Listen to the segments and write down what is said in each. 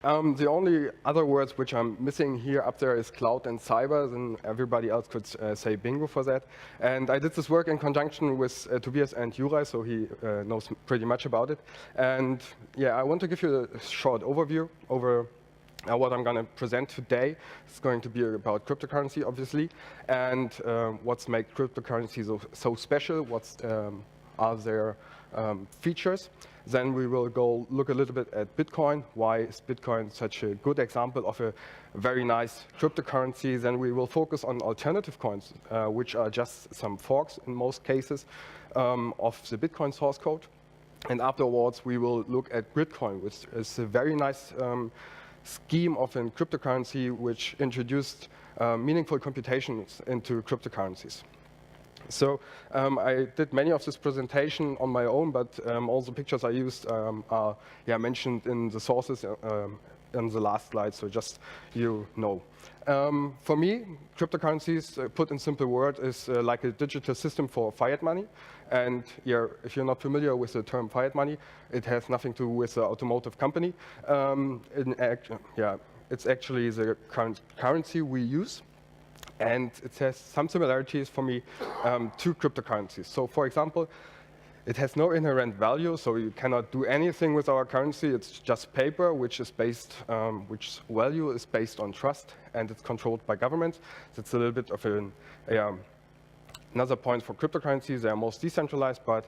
The only other words which I'm missing here up there is cloud and cyber, and everybody else could say bingo for that. And I did this work in conjunction with Tobias and Juraj, so he knows pretty much about it. And yeah, I want to give you a short overview over what I'm going to present today. It's going to be about cryptocurrency, obviously, and what's make cryptocurrency so special, what's are their features. Then we will go look a little bit at Bitcoin. Why is Bitcoin such a good example of a very nice cryptocurrency? Then we will focus on alternative coins, which are just some forks in most cases of the Bitcoin source code. And afterwards, we will look at GridCoin, which is a very nice scheme of a cryptocurrency which introduced meaningful computations into cryptocurrencies. So I did many of this presentation on my own, but all the pictures I used are mentioned in the sources in the last slide, so just you know. For me, cryptocurrencies, put in simple words, is like a digital system for fiat money. And yeah, if you're not familiar with the term fiat money, it has nothing to do with the automotive company. It's actually the current currency we use. And it has some similarities for me to cryptocurrencies. So for example, it has no inherent value, so you cannot do anything with our currency. It's just paper, which is based, which value is based on trust, and it's controlled by governments. That's a little bit of another point for cryptocurrencies. They are most decentralized, but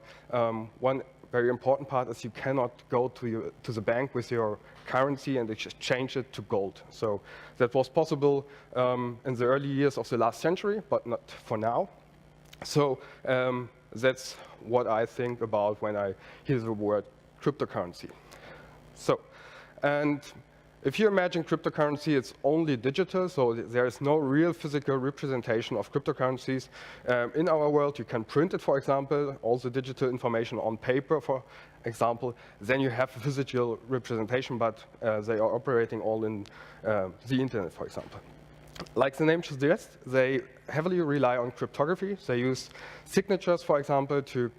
one very important part is you cannot go to the bank with your currency and exchange it to gold. So that was possible in the early years of the last century, but not for now. So that's what I think about when I hear the word cryptocurrency. So, and if you imagine cryptocurrency, it's only digital, so there is no real physical representation of cryptocurrencies. In our world, you can print it, for example, all the digital information on paper, for example. Then you have a physical representation, but they are operating all in the internet, for example. Like the name suggests, they heavily rely on cryptography. They use signatures, for example, to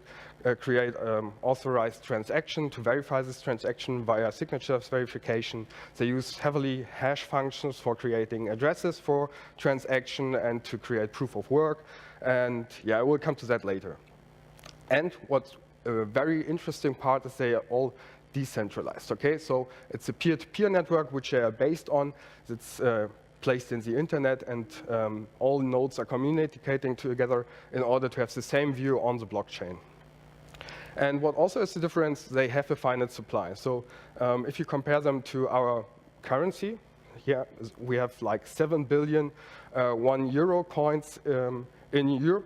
create authorized transaction, to verify this transaction via signatures verification. They use heavily hash functions for creating addresses for transaction and to create proof of work. And yeah, I will come to that later. And what's a very interesting part is they are all decentralized, okay? So it's a peer-to-peer network which they are based on. It's placed in the internet, and all nodes are communicating together in order to have the same view on the blockchain. And what also is the difference, they have a finite supply. So if you compare them to our currency, here we have like 7 billion €1 coins in Europe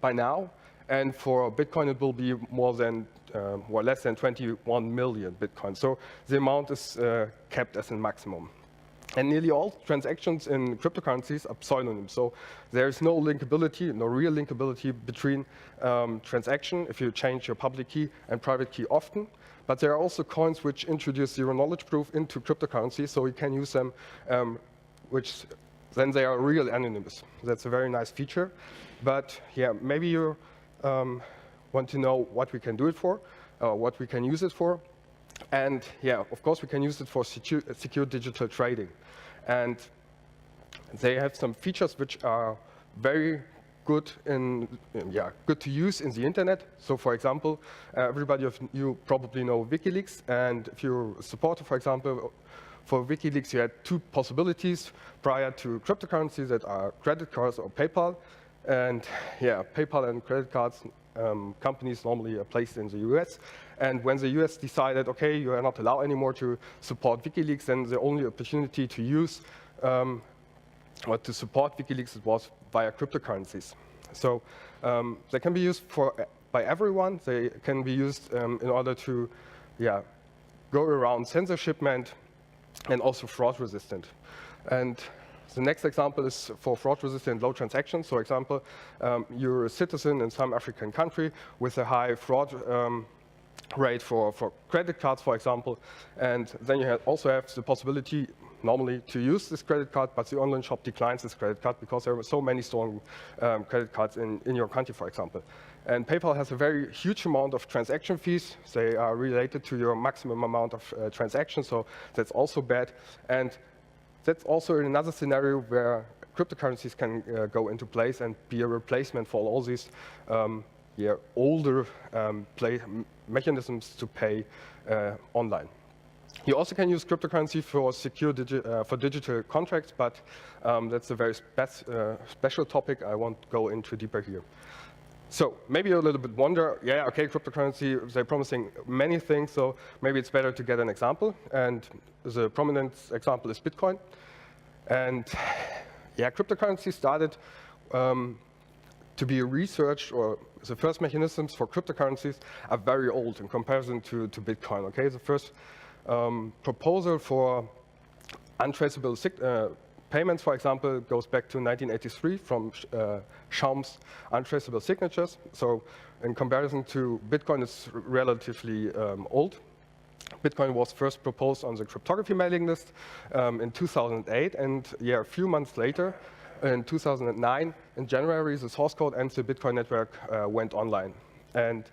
by now. And for Bitcoin, it will be more than, or less than 21 million Bitcoin. So the amount is kept as a maximum. And nearly all transactions in cryptocurrencies are pseudonymous. So there is no linkability, no real linkability between transaction if you change your public key and private key often. But there are also coins which introduce zero knowledge proof into cryptocurrency, so you can use them, which then they are real anonymous. That's a very nice feature. But yeah, maybe you want to know what we can do it for, what we can use it for. And yeah, of course, we can use it for secure digital trading. And they have some features which are very good good to use in the internet. So for example, everybody of you probably know WikiLeaks. And if you're a supporter, for example, for WikiLeaks, you had two possibilities prior to cryptocurrencies that are credit cards or PayPal. And yeah, PayPal and credit cards companies normally are placed in the US. And when the US decided, okay, you are not allowed anymore to support WikiLeaks, then the only opportunity to use or to support WikiLeaks was via cryptocurrencies. So they can be used by everyone. They can be used in order to go around censorship and also fraud resistant. And the next example is for fraud-resistant low transactions. So, example, you're a citizen in some African country with a high fraud rate for credit cards, for example, and then you also have the possibility normally to use this credit card, but the online shop declines this credit card because there are so many stolen credit cards in your country, for example. And PayPal has a very huge amount of transaction fees. They are related to your maximum amount of transactions, so that's also bad. And that's also another scenario where cryptocurrencies can go into place and be a replacement for all these older mechanisms to pay online. You also can use cryptocurrency for secure digital contracts, but that's a very special topic. I won't go into deeper here. So maybe you a little bit wonder, yeah, okay, cryptocurrency, they're promising many things, so maybe it's better to get an example. And the prominent example is Bitcoin. And yeah, cryptocurrency started to be researched, or the first mechanisms for cryptocurrencies are very old in comparison to Bitcoin, okay? The first proposal for untraceable payments, for example, goes back to 1983 from Schaum's untraceable signatures. So in comparison to Bitcoin, it's relatively old. Bitcoin was first proposed on the cryptography mailing list in 2008, and yeah, a few months later, in 2009, in January, the source code and the Bitcoin network went online. And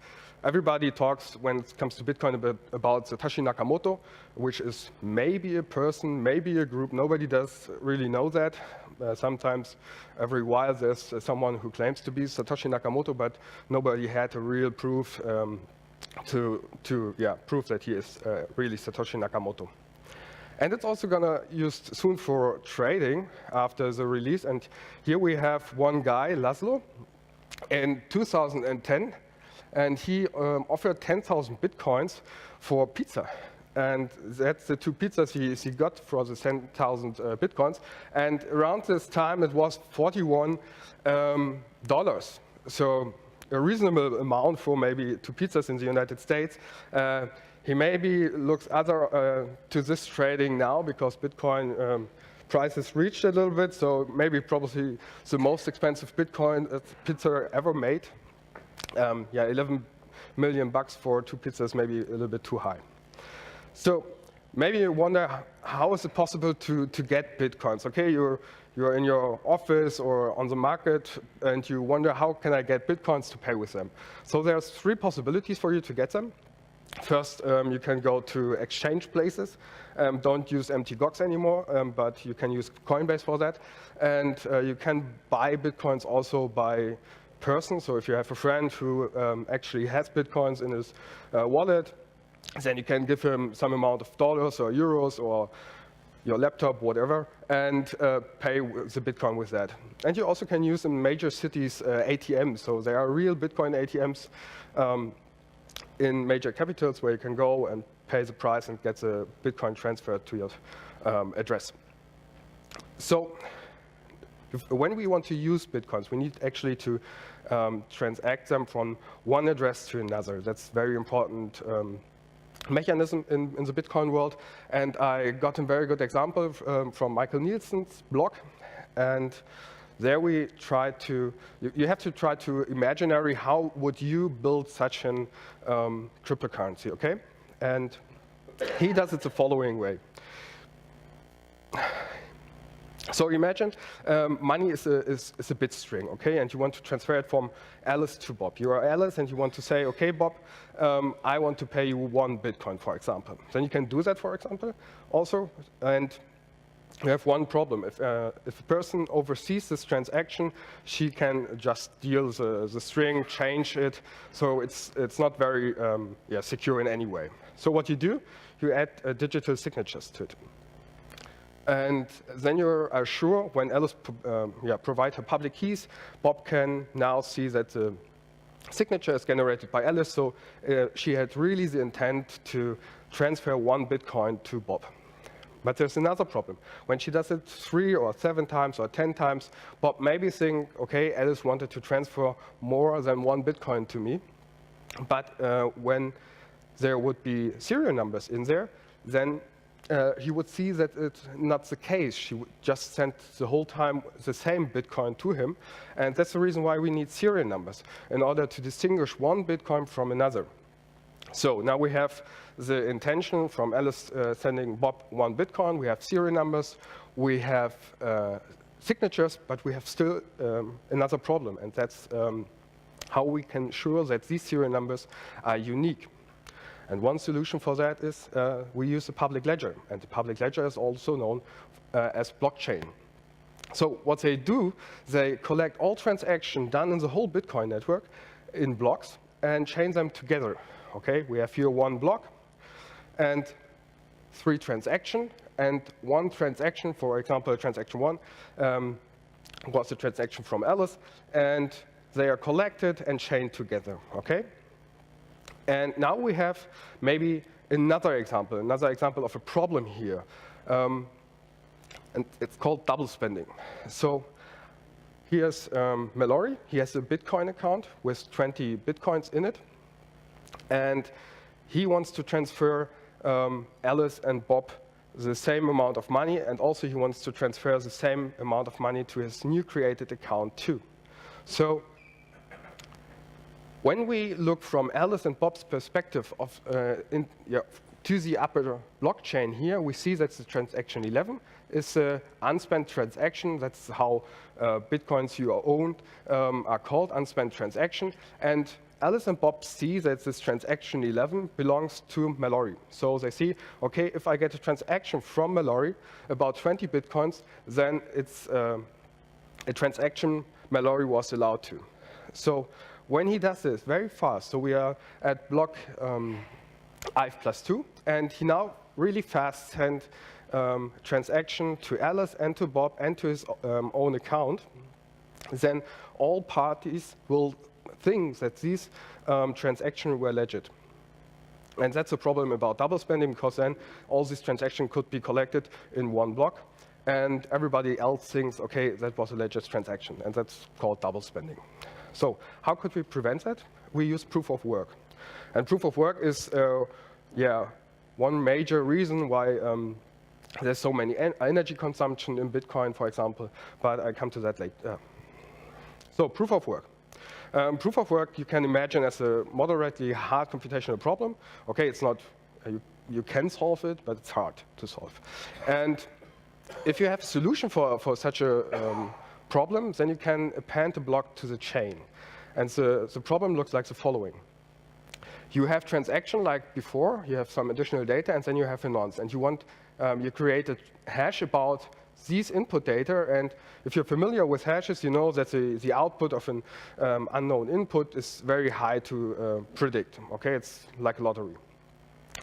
everybody talks, when it comes to Bitcoin, about Satoshi Nakamoto, which is maybe a person, maybe a group. Nobody does really know that. Sometimes, every while, there's someone who claims to be Satoshi Nakamoto, but nobody had a real proof to prove that he is really Satoshi Nakamoto. And it's also going to used soon for trading after the release. And here we have one guy, Laszlo, in 2010. And he offered 10,000 Bitcoins for pizza. And that's the 2 pizzas he got for the 10,000 Bitcoins. And around this time, it was $41. So a reasonable amount for maybe 2 pizzas in the United States. He maybe looks to this trading now because Bitcoin prices reached a little bit. So maybe probably the most expensive Bitcoin pizza ever made. 11 million bucks for 2 pizzas, maybe a little bit too high. So maybe you wonder, how is it possible to get Bitcoins? Okay, you're in your office or on the market, and you wonder, how can I get Bitcoins to pay with them? So there's 3 possibilities for you to get them. First, you can go to exchange places. Don't use empty GOX anymore, but you can use Coinbase for that. And you can buy Bitcoins also by person. So if you have a friend who actually has Bitcoins in his wallet, then you can give him some amount of dollars or euros or your laptop, whatever, and pay the Bitcoin with that. And you also can use in major cities ATMs. So there are real Bitcoin ATMs in major capitals where you can go and pay the price and get the Bitcoin transferred to your address. So when we want to use Bitcoins, we need actually to transact them from one address to another. That's very important mechanism in the Bitcoin world. And I got a very good example from Michael Nielsen's blog. And there we try to, you have to try to imaginary how would you build such an cryptocurrency, okay? And he does it the following way. So imagine money is a bit string, okay? And you want to transfer it from Alice to Bob. You are Alice and you want to say, okay, Bob, I want to pay you 1 Bitcoin, for example. Then you can do that, for example, also. And you have one problem. If a person oversees this transaction, she can just steal the string, change it. So it's not very secure in any way. So what you do, you add digital signatures to it. And then you are sure when Alice provides her public keys, Bob can now see that the signature is generated by Alice. So she had really the intent to transfer 1 Bitcoin to Bob. But there's another problem. When she does it 3 or 7 times or 10 times, Bob maybe think, okay, Alice wanted to transfer more than 1 Bitcoin to me. But when there would be serial numbers in there, then he would see that it's not the case. She would just send the whole time the same Bitcoin to him. And that's the reason why we need serial numbers, in order to distinguish 1 Bitcoin from another. So now we have the intention from Alice sending Bob 1 Bitcoin. We have serial numbers, we have signatures, but we have still another problem, and that's how we can ensure that these serial numbers are unique. And one solution for that is we use the public ledger, and the public ledger is also known as blockchain. So what they do, they collect all transactions done in the whole Bitcoin network in blocks and chain them together. Okay, we have here one block and 3 transactions, and one transaction, for example, transaction 1 was a transaction from Alice, and they are collected and chained together. Okay, and now we have maybe another example of a problem here, and it's called double spending. So here's Mallory. He has a Bitcoin account with 20 Bitcoins in it, and he wants to transfer Alice and Bob the same amount of money, and also he wants to transfer the same amount of money to his new created account too. So when we look from Alice and Bob's perspective of, to the upper blockchain here, we see that the transaction 11 is an unspent transaction. That's how Bitcoins you own are called, unspent transaction. And Alice and Bob see that this transaction 11 belongs to Mallory. So they see, okay, if I get a transaction from Mallory about 20 Bitcoins, then it's a transaction Mallory was allowed to. So when he does this very fast, so we are at block I+2, and he now really fast sent transaction to Alice and to Bob and to his own account, then all parties will think that these transactions were legit. And that's a problem about double spending, because then all these transactions could be collected in one block, and everybody else thinks, okay, that was a legit transaction, and that's called double spending. So how could we prevent that? We use proof of work. And proof of work is one major reason why there's so many energy consumption in Bitcoin, for example, but I come to that later. So proof of work. Proof of work you can imagine as a moderately hard computational problem. Okay, it's not, you can solve it, but it's hard to solve. And if you have a solution for such a problem, then you can append a block to the chain. And the problem looks like the following. You have transaction like before, you have some additional data, and then you have a nonce. And you create a hash about these input data, and if you're familiar with hashes, you know that the output of an unknown input is very high to predict. Okay, it's like a lottery.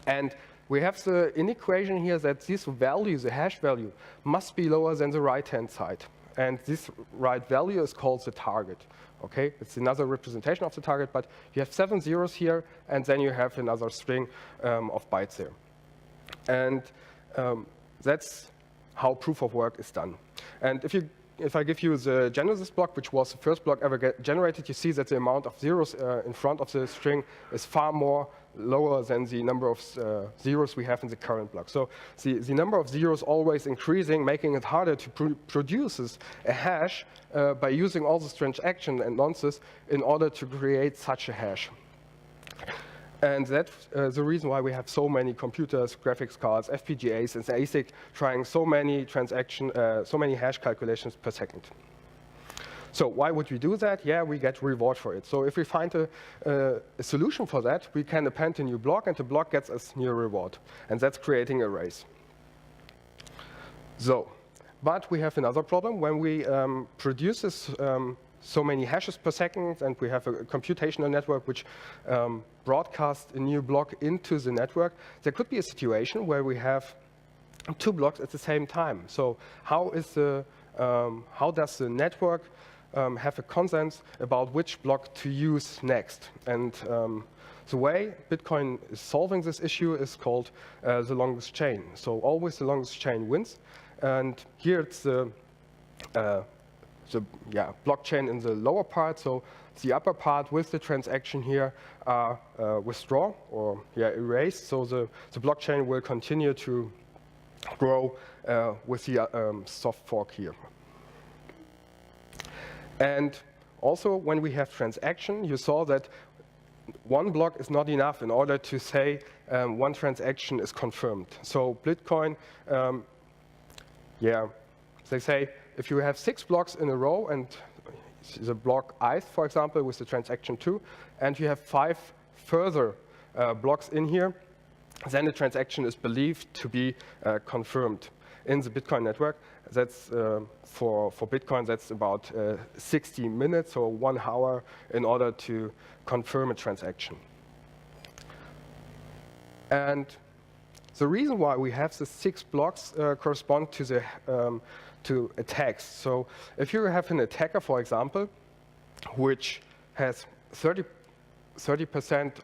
And we have the inequation here that this value, the hash value, must be lower than the right-hand side. And this right value is called the target. Okay, it's another representation of the target, but you have 7 zeros here, and then you have another string of bytes there. And that's how proof of work is done. And if I give you the genesis block, which was the first block ever generated, you see that the amount of zeros in front of the string is far more lower than the number of zeros we have in the current block. So the number of zeros always increasing, making it harder to produce a hash by using all this transaction and nonces in order to create such a hash. And that's the reason why we have so many computers, graphics cards, FPGAs, and the ASIC trying so many so many hash calculations per second. So why would we do that? Yeah, we get reward for it. So if we find a solution for that, we can append a new block, and the block gets us new reward. And that's creating arrays. So, but we have another problem. When we produce this, so many hashes per second, and we have a computational network which broadcasts a new block into the network, there could be a situation where we have 2 blocks at the same time. So how does the network have a consensus about which block to use next? And the way Bitcoin is solving this issue is called the longest chain. So always the longest chain wins. And here it's the blockchain in the lower part. So the upper part with the transaction here are withdrawn or erased. So the blockchain will continue to grow with the soft fork here. And also when we have transaction, you saw that one block is not enough in order to say one transaction is confirmed. So Bitcoin, they say if you have 6 blocks in a row and the block ith, for example, with the transaction 2, and you have 5 further blocks in here, then the transaction is believed to be confirmed in the Bitcoin network. That's for Bitcoin, that's about 60 minutes or 1 hour in order to confirm a transaction. And the reason why we have the 6 blocks correspond to the to attacks. So if you have an attacker, for example, which has 30%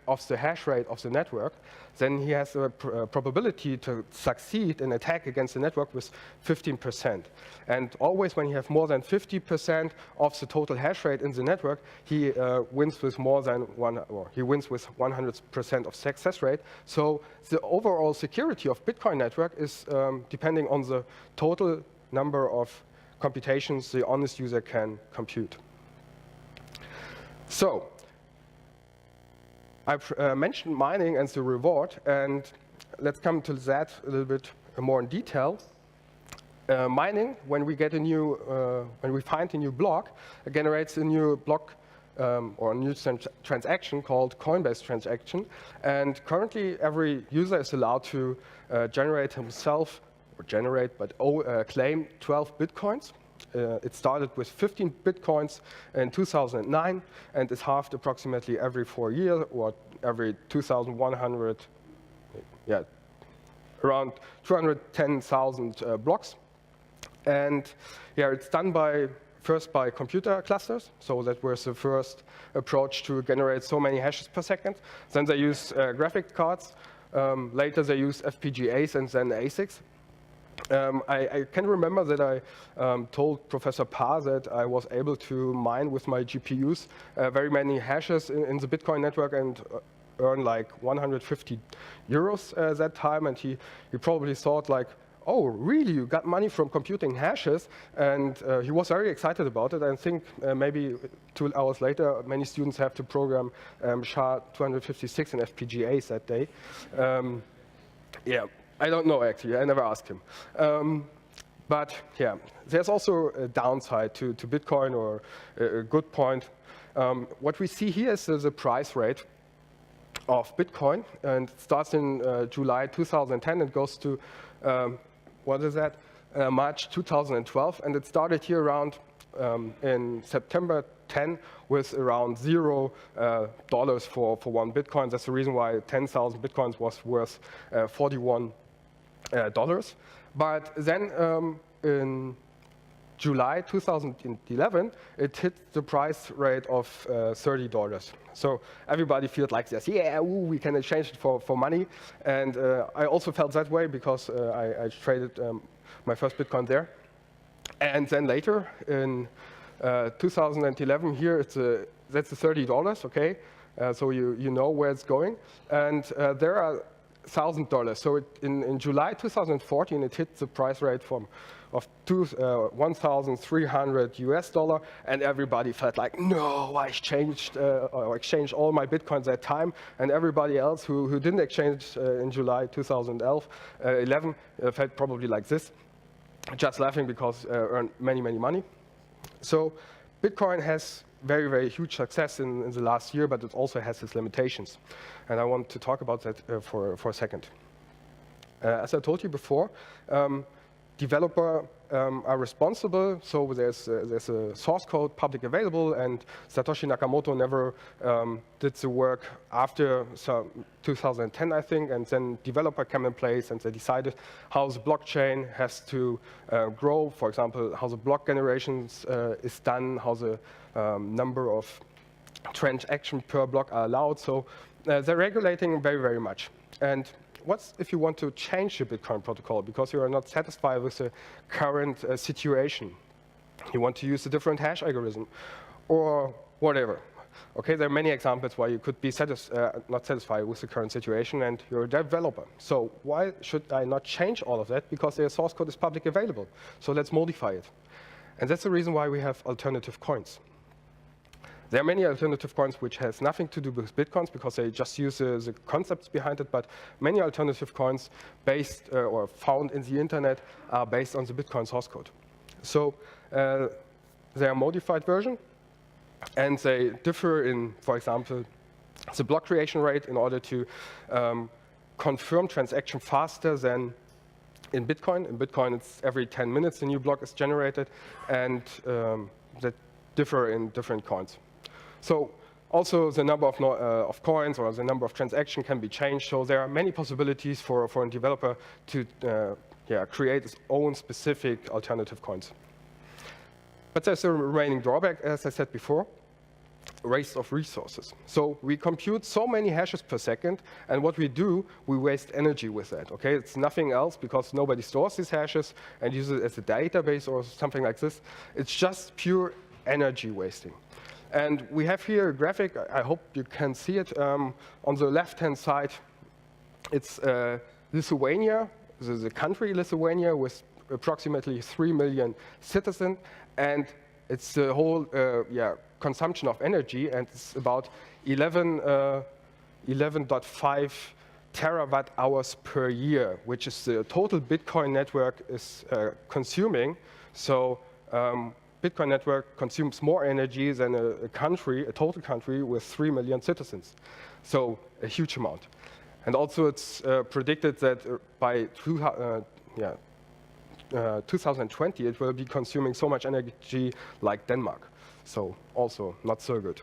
of the hash rate of the network, then he has a probability to succeed in attack against the network with 15%. And always when you have more than 50% of the total hash rate in the network, he wins with more than he wins with 100% of success rate. So the overall security of Bitcoin network is depending on the total number of computations the honest user can compute. So I've mentioned mining and the reward, and let's come to that a little bit more in detail. Mining, when we get a new, when we find a new block, it generates a new block or a new transaction called coin-based transaction. And currently, every user is allowed to generate himself, or generate, but claim 12 Bitcoins. It started with 15 Bitcoins in 2009 and is halved approximately every 4 years, or every 2,100, around 210,000 blocks. And it's done first by computer clusters. So that was the first approach to generate so many hashes per second. Then they use graphic cards. Later they use FPGAs and then ASICs. I can remember that I told Professor Parr that I was able to mine with my GPUs very many hashes in the Bitcoin network and earn like 150 euros that time. And he probably thought like, oh, really, you got money from computing hashes? And he was very excited about it. I think maybe 2 hours later, many students have to program SHA-256 in FPGAs that day. I don't know, actually. I never asked him. But there's also a downside to Bitcoin, or a good point. What we see here is the price rate of Bitcoin, and it starts in July 2010 and goes to, March 2012. And it started here around in September 10 with around $0 for 1 Bitcoin. That's the reason why 10,000 Bitcoins was worth $41. But then in July 2011, it hit the price rate of $30. So everybody feels like this, we can exchange it for money. And I also felt that way because I traded my first Bitcoin there. And then later in 2011, here that's the $30, okay? So you know where it's going. And there are $1,000. So in July 2014, it hit the price rate of $1,300 US, and everybody felt like, no, I exchanged all my Bitcoins that time, and everybody else who didn't exchange in July 2011 felt probably like this, just laughing because earned many money. So Bitcoin has very, very huge success in the last year, but it also has its limitations. And I want to talk about that for a second. As I told you before, developers are responsible. So there's a source code public available, and Satoshi Nakamoto never did the work after 2010, I think, and then developer came in place and they decided how the blockchain has to grow. For example, how the block generations is done, how the number of transactions per block are allowed. So they're regulating very, very much. And what if you want to change the Bitcoin protocol because you are not satisfied with the current situation? You want to use a different hash algorithm or whatever. Okay, there are many examples why you could be not satisfied with the current situation, and you're a developer. So why should I not change all of that? Because their source code is public available. So let's modify it. And that's the reason why we have alternative coins. There are many alternative coins which has nothing to do with Bitcoins because they just use the concepts behind it, but many alternative coins based or found in the internet are based on the Bitcoin source code. So they are modified version, and they differ in, for example, the block creation rate in order to confirm transaction faster than in Bitcoin. In Bitcoin, it's every 10 minutes a new block is generated, and that differ in different coins. So also the number of coins or the number of transactions can be changed. So there are many possibilities for a developer to create his own specific alternative coins. But there's a remaining drawback, as I said before, waste of resources. So we compute so many hashes per second, and what we do, we waste energy with that, okay? It's nothing else because nobody stores these hashes and uses it as a database or something like this. It's just pure energy wasting. And we have here a graphic, I hope you can see it. On the left-hand side, it's Lithuania, the country Lithuania with approximately 3 million citizens, and it's the whole consumption of energy, and it's about 11.5 terawatt hours per year, which is the total Bitcoin network is consuming. So Bitcoin network consumes more energy than a total country with 3 million citizens. So a huge amount. And also it's predicted that by 2020 it will be consuming so much energy like Denmark. So also not so good.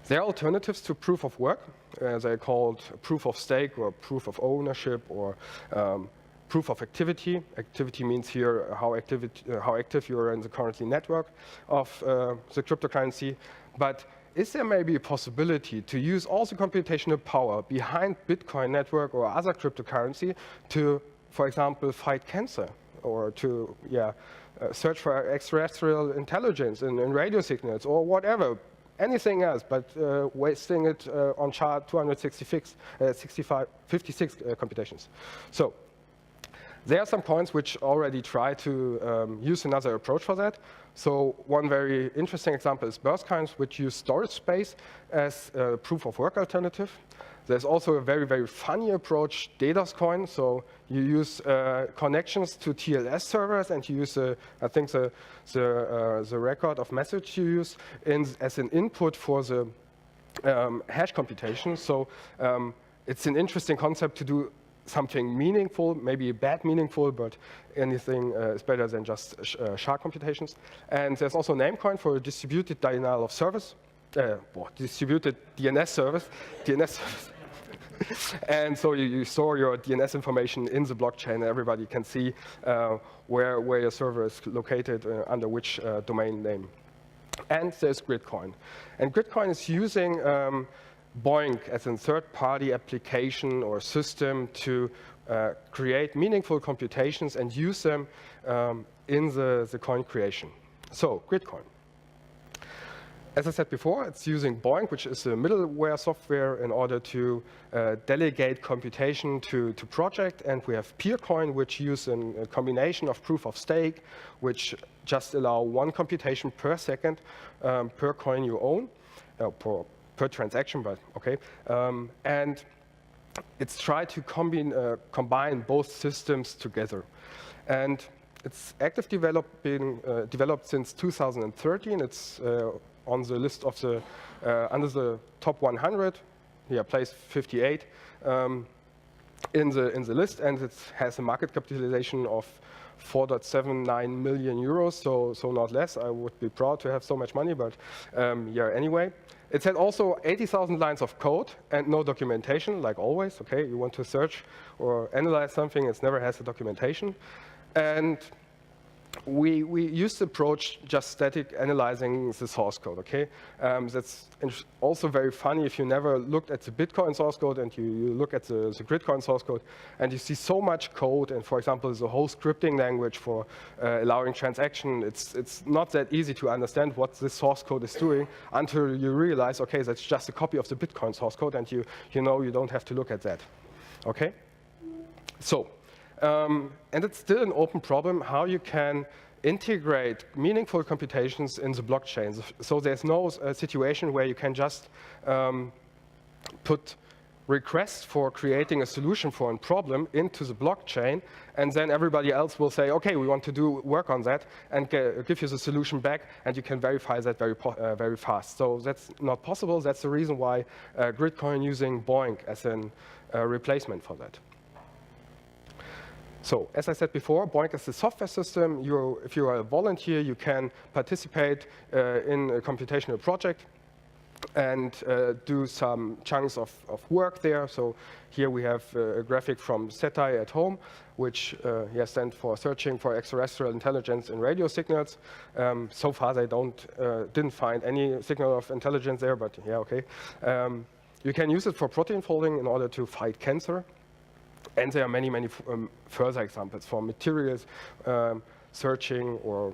There are alternatives to proof of work. They're called proof of stake or proof of ownership or proof of activity. Activity means here how active you are in the currently network of the cryptocurrency. But is there maybe a possibility to use all the computational power behind Bitcoin network or other cryptocurrency to, for example, fight cancer or to search for extraterrestrial intelligence in radio signals or whatever, anything else, but wasting it on chart 256 computations. So there are some coins which already try to use another approach for that. So one very interesting example is RuhrSec, which use storage space as a proof of work alternative. There's also a very, very funny approach, DDoS coin. So you use connections to TLS servers, and you use, I think, the record of message you use as an input for the hash computation. So it's an interesting concept to do something meaningful, maybe a bad meaningful, but anything is better than just shard computations. And there's also Namecoin for a distributed denial of service. Distributed DNS service. And so you store your DNS information in the blockchain, and everybody can see where your server is located under which domain name. And there's GridCoin. And GridCoin is using BOINC as a third-party application or system to create meaningful computations and use them in the coin creation. So, GridCoin. As I said before, it's using BOINC, which is a middleware software, in order to delegate computation to project. And we have PeerCoin, which use a combination of proof of stake, which just allow one computation per second per coin you own, per transaction, but okay. And it's tried to combine both systems together. And it's active developed since 2013. It's on the list of the under the top 100, place 58 in the list, and it has a market capitalization of 4.79 million euros, so not less. I would be proud to have so much money, but anyway. It had also 80,000 lines of code and no documentation, like always. Okay, you want to search or analyze something, it never has a documentation. And we used the approach just static analyzing the source code, okay? That's also very funny if you never looked at the Bitcoin source code and you look at the GridCoin source code and you see so much code, and for example, the whole scripting language for allowing transaction, it's not that easy to understand what this source code is doing until you realize, okay, that's just a copy of the Bitcoin source code, and you know you don't have to look at that, okay? So, and it's still an open problem how you can integrate meaningful computations in the blockchain. So there's no situation where you can just put requests for creating a solution for a problem into the blockchain, and then everybody else will say, okay, we want to do work on that, and give you the solution back, and you can verify that very fast. So that's not possible. That's the reason why GridCoin using BOINC as a replacement for that. So, as I said before, BOINC is a software system. If you are a volunteer, you can participate in a computational project and do some chunks of work there. So here we have a graphic from SETI at home, which stands for Searching for Extraterrestrial Intelligence in Radio Signals. So far, they didn't find any signal of intelligence there, but yeah, okay. You can use it for protein folding in order to fight cancer. And there are many, many further examples for materials searching or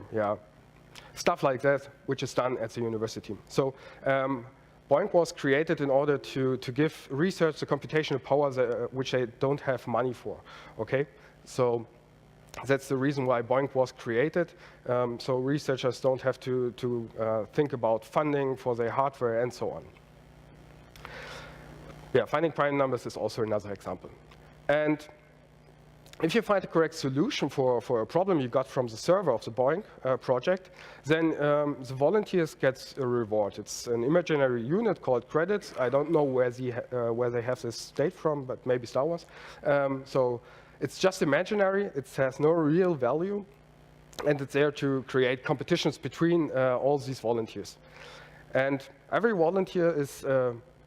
stuff like that, which is done at the university. So BOINC was created in order to give research the computational power which they don't have money for. Okay, so that's the reason why BOINC was created. So researchers don't have to think about funding for their hardware and so on. Yeah, finding prime numbers is also another example. And if you find the correct solution for a problem you got from the server of the BOINC project, then the volunteers get a reward. It's an imaginary unit called credits. I don't know where they have this date from, but maybe Star Wars. So it's just imaginary. It has no real value. And it's there to create competitions between all these volunteers. And every volunteer is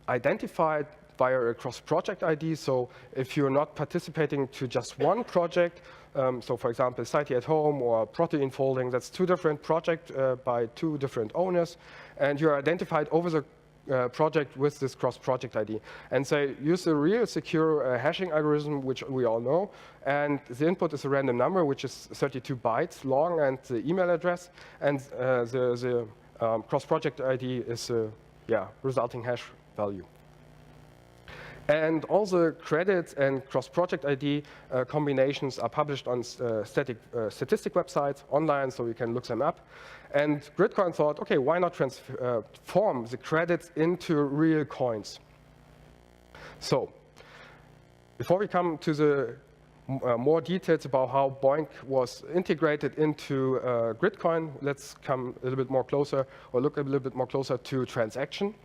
identified via a cross-project ID. So if you're not participating to just one project, so for example, Site at Home or Protein Folding, that's two different projects by two different owners, and you're identified over the project with this cross-project ID. And they use a real secure hashing algorithm, which we all know, and the input is a random number, which is 32 bytes long, and the email address, and the cross-project ID is a resulting hash value. And all the credits and cross-project ID combinations are published on statistic websites online, so you can look them up. And GridCoin thought, okay, why not transform the credits into real coins? So, before we come to the more details about how BOINC was integrated into GridCoin, let's come a little bit more closer, or look a little bit more closer to transaction.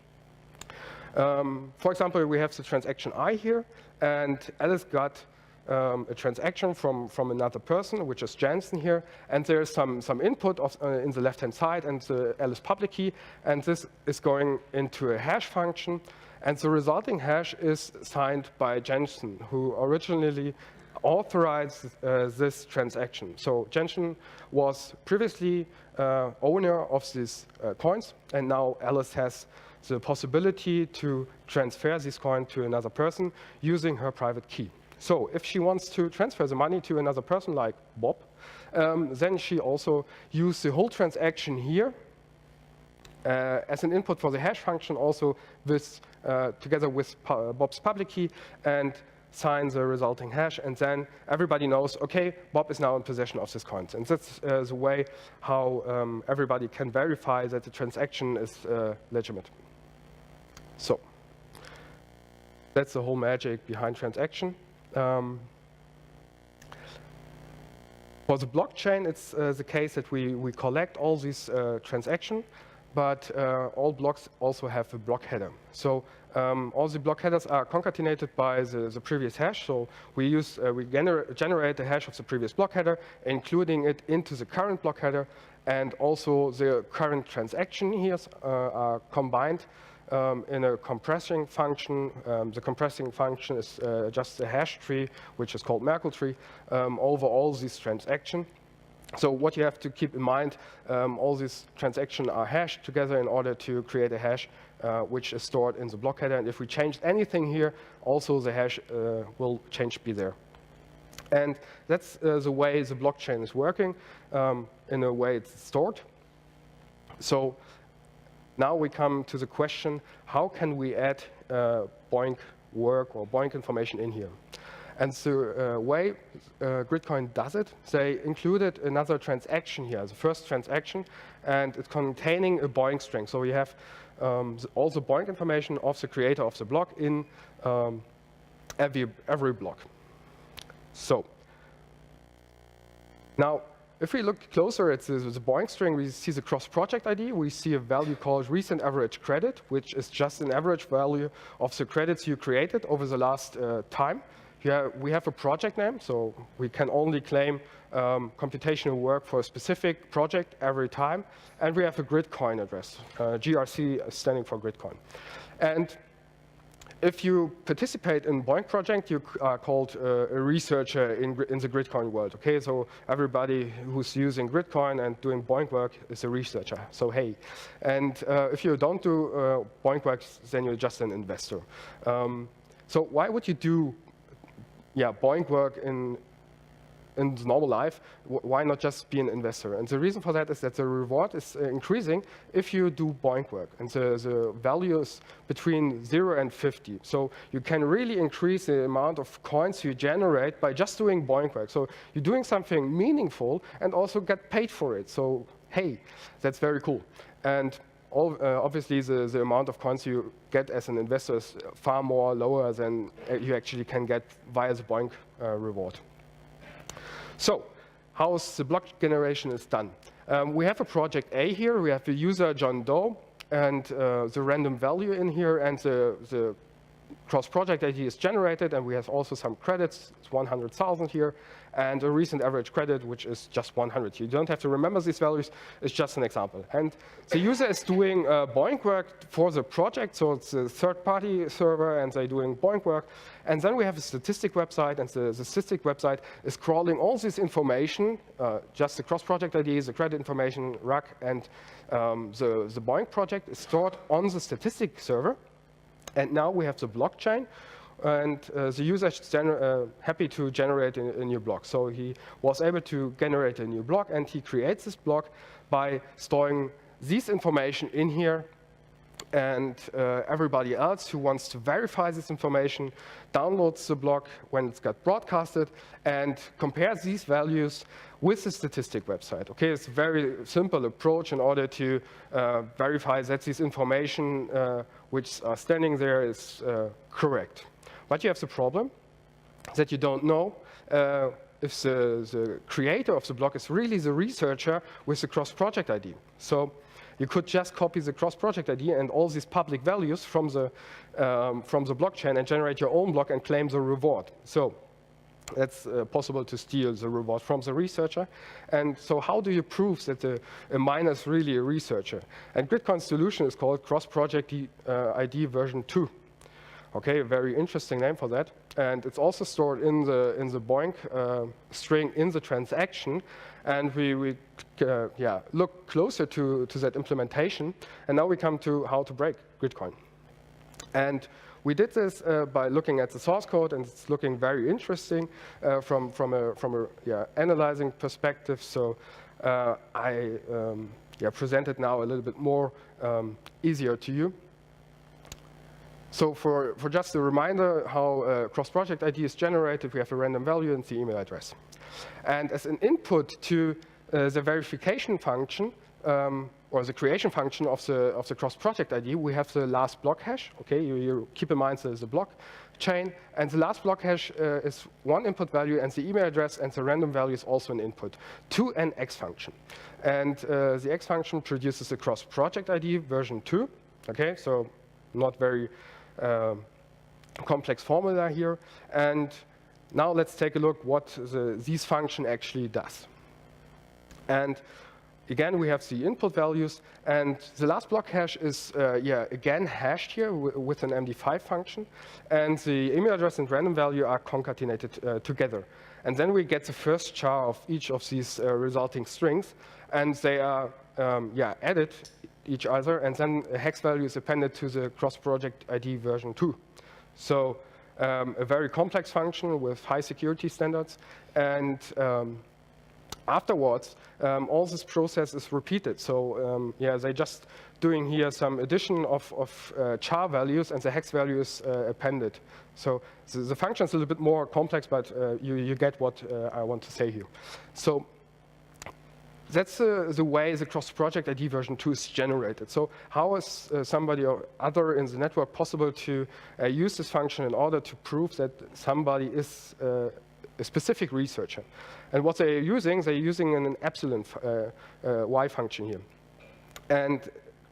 For example, we have the transaction I here, and Alice got a transaction from another person, which is Jansen here, and there's some input in the left-hand side and the Alice public key, and this is going into a hash function, and the resulting hash is signed by Jansen, who originally authorized this transaction. So Jansen was previously owner of these coins, and now Alice has the possibility to transfer this coin to another person using her private key. So if she wants to transfer the money to another person like Bob, then she also uses the whole transaction here as an input for the hash function, also with, together with Bob's public key, and sign the resulting hash, and then everybody knows, okay, Bob is now in possession of this coin. And that's the way how everybody can verify that the transaction is legitimate. So that's the whole magic behind transaction. For the blockchain, it's the case that we collect all these transactions, but all blocks also have a block header. So all the block headers are concatenated by the previous hash. So we generate the hash of the previous block header, including it into the current block header, and also the current transaction here are combined in a compressing function. The compressing function is just a hash tree, which is called Merkle tree, over all these transactions. So what you have to keep in mind, all these transactions are hashed together in order to create a hash which is stored in the block header. And if we change anything here, also the hash will be there. And that's the way the blockchain is working, in a way it's stored. So now we come to the question, how can we add BOINC work or BOINC information in here? And the way GridCoin does it, they included another transaction here, the first transaction, and it's containing a BOINC string. So we have all the BOINC information of the creator of the block in every block. So now, if we look closer at the BOINC string, we see the cross-project ID. We see a value called recent average credit, which is just an average value of the credits you created over the last time. Here we have a project name, so we can only claim computational work for a specific project every time. And we have a GridCoin address. GRC is standing for GridCoin. And if you participate in BOINC project, you are called a researcher in the GridCoin world. Okay, so everybody who's using GridCoin and doing BOINC work is a researcher. So hey, and if you don't do BOINC work, then you're just an investor. So why would you do, BOINC work in normal life? Why not just be an investor? And the reason for that is that the reward is increasing if you do BOINC work. And the value is between 0 and 50. So you can really increase the amount of coins you generate by just doing BOINC work. So you're doing something meaningful and also get paid for it. So hey, that's very cool. And obviously, the amount of coins you get as an investor is far more lower than you actually can get via the BOINC reward. So, how the block generation is done? We have a project A here. We have the user John Doe and the random value in here, and the cross-project ID is generated, and we have also some credits. It's 100,000 here, and a recent average credit, which is just 100. You don't have to remember these values. It's just an example. And the user is doing BOINC work for the project, so it's a third-party server, and they're doing BOINC work. And then we have a statistic website, and the statistic website is crawling all this information, just the cross-project ID, the credit information, RUC, and the BOINC project is stored on the statistic server. And now we have the blockchain, and the user is happy to generate a new block. So he was able to generate a new block, and he creates this block by storing this information in here. And everybody else who wants to verify this information downloads the block when it's got broadcasted and compares these values with the statistic website. Okay, it's a very simple approach in order to verify that this information which are standing there is correct. But you have the problem that you don't know if the creator of the block is really the researcher with the cross-project ID. So you could just copy the cross-project ID and all these public values from the blockchain and generate your own block and claim the reward. So it's possible to steal the reward from the researcher. And so how do you prove that a miner is really a researcher? And GridCoin's solution is called cross-project ID version 2. Okay, a very interesting name for that. And it's also stored in the BOINC string in the transaction. And we look closer to that implementation. And now we come to how to break GridCoin. And we did this by looking at the source code, and it's looking very interesting from a analyzing perspective. So I present it now a little bit more easier to you. So for just a reminder how cross-project ID is generated, we have a random value and the email address. And as an input to the verification function, or the creation function of the cross-project ID, we have the last block hash. Okay, you keep in mind the block chain, and the last block hash is one input value, and the email address and the random value is also an input to an X function. And the X function produces a cross-project ID version 2. Okay, so not very complex formula here. And now let's take a look what this function actually does. And again, we have the input values, and the last block hash is, again hashed here with an MD5 function, and the email address and random value are concatenated together. And then we get the first char of each of these resulting strings, and they are added each other, and then a hex value is appended to the cross-project ID version 2. So a very complex function with high security standards, and afterwards, all this process is repeated. So yeah, they just doing here some addition of char values, and the hex value is appended. So the function is a little bit more complex, but you get what I want to say here. So that's the way the cross-project ID version 2 is generated. So how is somebody or other in the network possible to use this function in order to prove that somebody is a specific researcher? And what they're using an epsilon y function here, and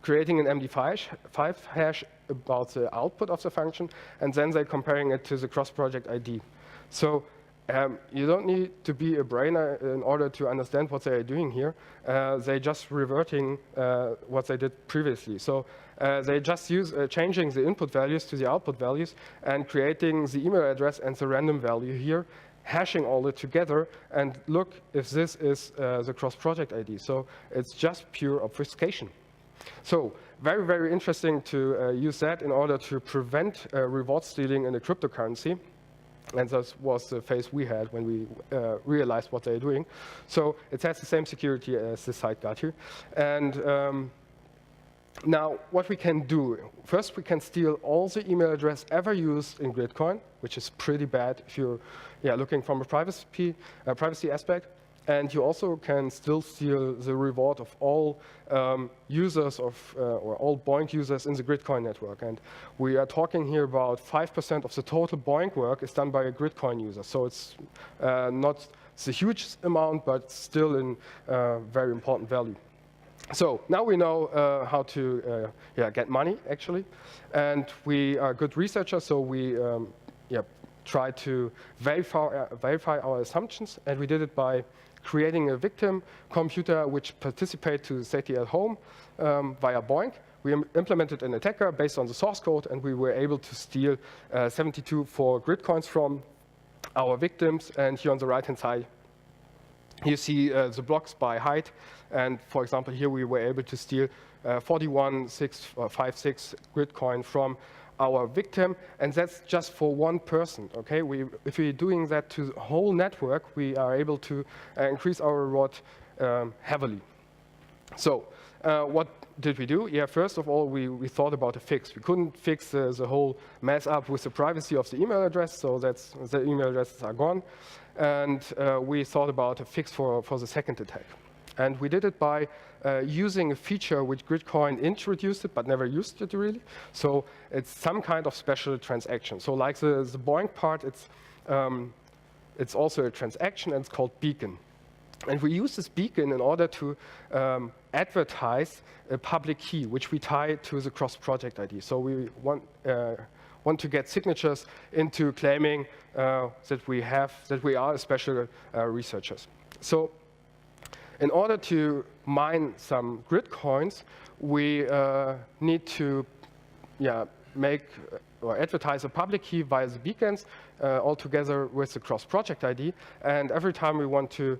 creating an MD5 hash about the output of the function, and then they're comparing it to the cross-project ID. So you don't need to be a brainer in order to understand what they're doing here. They're just reverting what they did previously. So they just use changing the input values to the output values and creating the email address and the random value here, hashing all it together, and look if this is the cross-project ID. So it's just pure obfuscation. So very, very interesting to use that in order to prevent reward stealing in a cryptocurrency. And that was the phase we had when we realized what they're doing. So it has the same security as the site got here. And now what we can do, first we can steal all the email address ever used in GridCoin, which is pretty bad if you're looking from a privacy aspect. And you also can still steal the reward of all users or all BOINC users in the GridCoin network. And we are talking here about 5% of the total BOINC work is done by a GridCoin user. So it's not the huge amount, but still in very important value. So now we know how to get money, actually. And we are good researchers, so we try to verify our assumptions. And we did it by creating a victim computer which participates to safety at home via BOINC. We implemented an attacker based on the source code, and we were able to steal 72 GridCoins from our victims. And here on the right-hand side, you see the blocks by height. And for example, here we were able to steal 41,656 GridCoin from our victim, and that's just for one person, okay? If we're doing that to the whole network, we are able to increase our reward heavily. So what did we do? Yeah, first of all, we thought about a fix. We couldn't fix the whole mess up with the privacy of the email address, so that's the email addresses are gone. And we thought about a fix for the second attack. And we did it by using a feature which GridCoin introduced it, but never used it really. So it's some kind of special transaction. So like the BOINC part, it's also a transaction, and it's called beacon. And we use this beacon in order to advertise a public key, which we tie to the cross-project ID. So we want to get signatures into claiming that we are special researchers. So in order to mine some GridCoins, we need to make or advertise a public key via the beacons all together with the cross-project ID. And every time we want to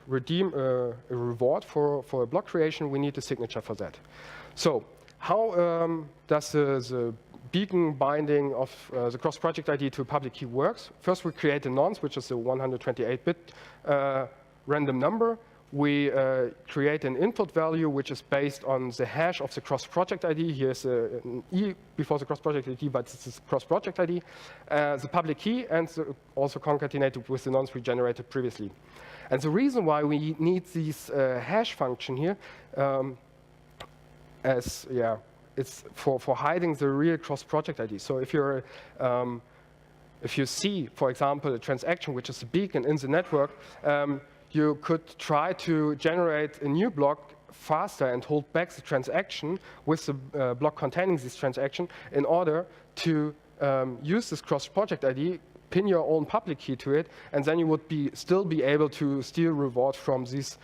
redeem a reward for a block creation, we need a signature for that. So how does the beacon binding of the cross-project ID to a public key works? First, we create a nonce, which is a 128-bit random number. We create an input value, which is based on the hash of the cross-project ID. Here's an E before the cross-project ID, but this is cross-project ID. The public key, and also concatenated with the nonce we generated previously. And the reason why we need this hash function here, it's for hiding the real cross-project ID. So if you're if you see, for example, a transaction which is a beacon in the network, you could try to generate a new block faster and hold back the transaction with the block containing this transaction in order to use this cross-project ID, pin your own public key to it, and then you would still be able to steal reward from this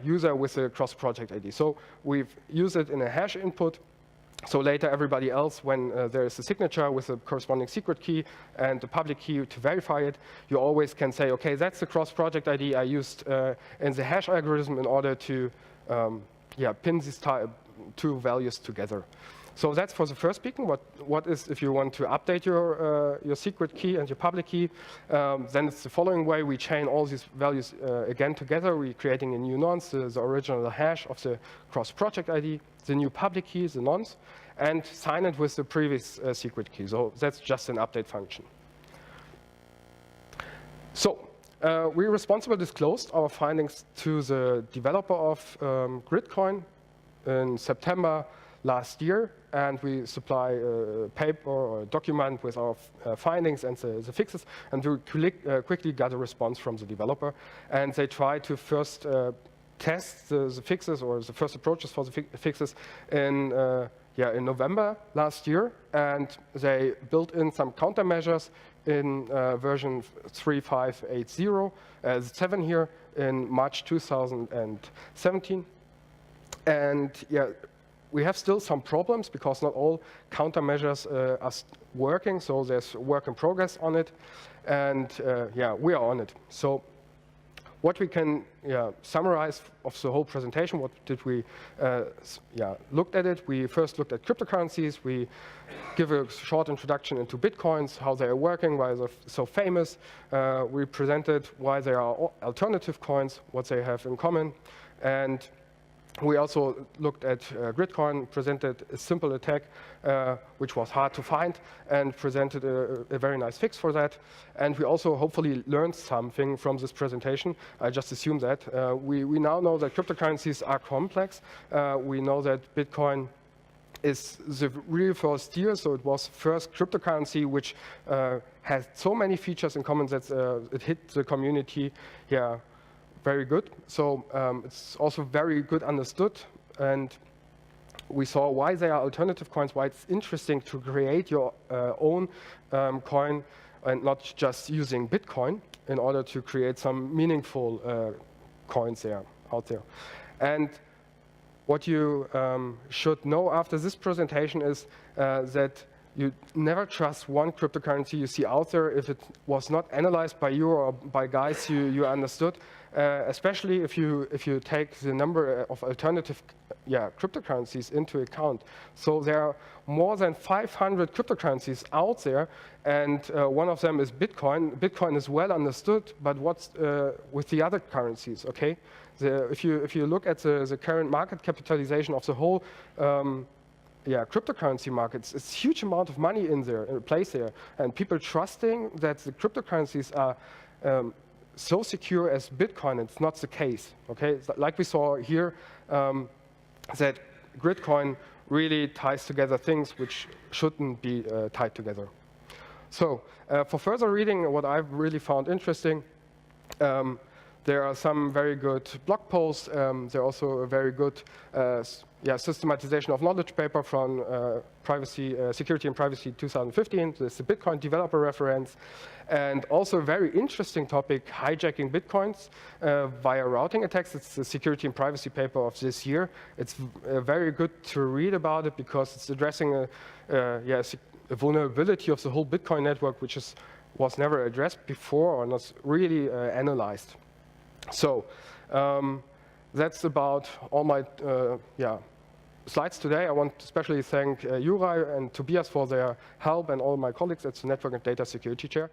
user with a cross-project ID. So we've used it in a hash input. So later, everybody else, when there is a signature with a corresponding secret key and the public key to verify it, you always can say, okay, that's the cross-project ID I used in the hash algorithm in order to pin this two values together. So that's for the first beacon. What is if you want to update your secret key and your public key? Then it's the following way. We chain all these values again together. We're creating a new nonce, the original hash of the cross-project ID, the new public key, the nonce, and sign it with the previous secret key. So that's just an update function. So we responsible disclosed our findings to the developer of OffGridCoin in September last year, and we supply a paper or a document with our findings and the fixes, and we quickly got a response from the developer, and they tried to first test the fixes or the first approaches for the fixes in November last year, and they built in some countermeasures in version 3.5.8.0, 7 here in March 2017, and we have still some problems because not all countermeasures are working, so there's work in progress on it, and we are on it. So what we can summarize of the whole presentation, what did we looked at it? We first looked at cryptocurrencies. We give a short introduction into Bitcoins, how they are working, why they're so famous. We presented why they are alternative coins, what they have in common, and we also looked at GridCoin, presented a simple attack, which was hard to find, and presented a very nice fix for that. And we also hopefully learned something from this presentation. I just assume that. We now know that cryptocurrencies are complex. We know that Bitcoin is the real first year, so it was the first cryptocurrency which has so many features in common that it hit the community very good. So it's also very good understood, and we saw why they are alternative coins, why it's interesting to create your own coin and not just using Bitcoin in order to create some meaningful coins out there. And what you should know after this presentation is that you never trust one cryptocurrency you see out there if it was not analyzed by you or by guys you understood, especially if you take the number of alternative cryptocurrencies into account. So there are more than 500 cryptocurrencies out there, and one of them is Bitcoin. Bitcoin is well understood, but what's with the other currencies, okay? If you look at the current market capitalization of the whole cryptocurrency markets, it's a huge amount of money in place there, and people trusting that the cryptocurrencies are so secure as Bitcoin. It's not the case. Okay, like we saw here, that GridCoin really ties together things which shouldn't be tied together. So for further reading, what I've really found interesting, there are some very good blog posts. There are also a very good systematization of knowledge paper from Security and Privacy 2015. There's the Bitcoin developer reference. And also a very interesting topic, hijacking Bitcoins via routing attacks. It's the Security and Privacy paper of this year. It's very good to read about it because it's addressing a vulnerability of the whole Bitcoin network, which was never addressed before or not really analyzed. So that's about all my slides today. I want to especially thank Juraj and Tobias for their help and all my colleagues at the Network and Data Security Chair.